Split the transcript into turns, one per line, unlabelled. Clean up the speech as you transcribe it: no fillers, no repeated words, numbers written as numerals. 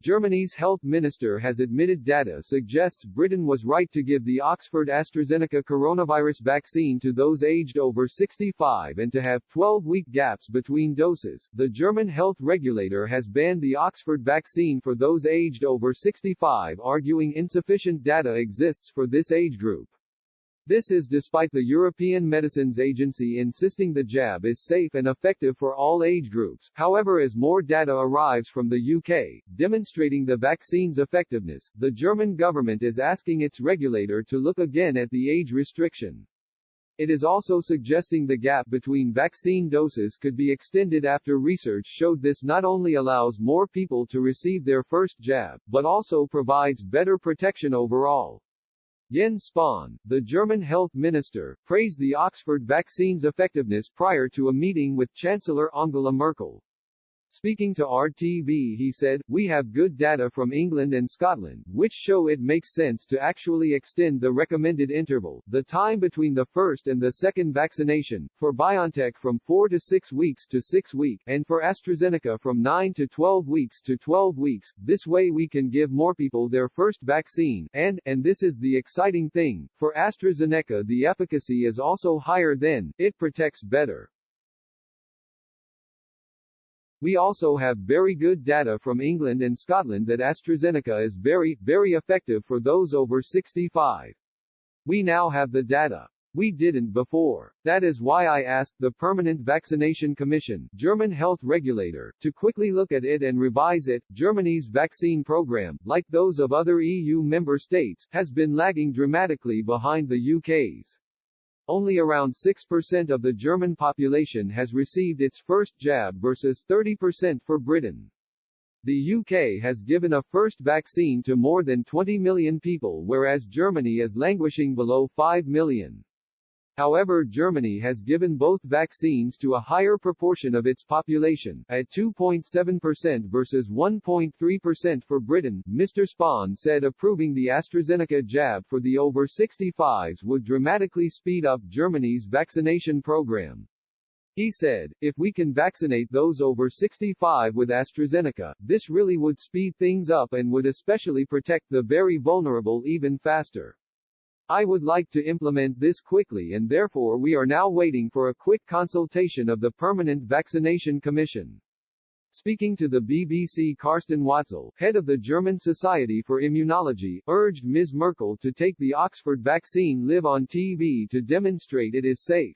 Germany's health minister has admitted data suggests Britain was right to give the Oxford-AstraZeneca coronavirus vaccine to those aged over 65 and to have 12-week gaps between doses. The German health regulator has banned the Oxford vaccine for those aged over 65, arguing insufficient data exists for this age group. This is despite the European Medicines Agency insisting the jab is safe and effective for all age groups. However, as more data arrives from the UK, demonstrating the vaccine's effectiveness, the German government is asking its regulator to look again at the age restriction. It is also suggesting the gap between vaccine doses could be extended after research showed this not only allows more people to receive their first jab, but also provides better protection overall. Jens Spahn, the German health minister, praised the Oxford vaccine's effectiveness prior to a meeting with Chancellor Angela Merkel. Speaking to RTV, he said, "We have good data from England and Scotland, which show it makes sense to actually extend the recommended interval, the time between the first and the second vaccination, for BioNTech from 4 to 6 weeks to 6 weeks, and for AstraZeneca from 9 to 12 weeks to 12 weeks. This way we can give more people their first vaccine, and this is the exciting thing, for AstraZeneca the efficacy is also higher than, it protects better. We also have very good data from England and Scotland that AstraZeneca is very, very effective for those over 65. We now have the data. We didn't before. That is why I asked the Permanent Vaccination Commission, German health regulator, to quickly look at it and revise it. Germany's vaccine program, like those of other EU member states, has been lagging dramatically behind the UK's. Only around 6% of the German population has received its first jab versus 30% for Britain. The UK has given a first vaccine to more than 20 million people, whereas Germany is languishing below 5 million. However, Germany has given both vaccines to a higher proportion of its population, at 2.7% versus 1.3% for Britain. Mr. Spahn said approving the AstraZeneca jab for the over 65s would dramatically speed up Germany's vaccination program. He said, "If we can vaccinate those over 65 with AstraZeneca, this really would speed things up and would especially protect the very vulnerable even faster. I would like to implement this quickly, and therefore we are now waiting for a quick consultation of the Permanent Vaccination Commission." Speaking to the BBC, Carsten Watzel, head of the German Society for Immunology, urged Ms. Merkel to take the Oxford vaccine live on TV to demonstrate it is safe.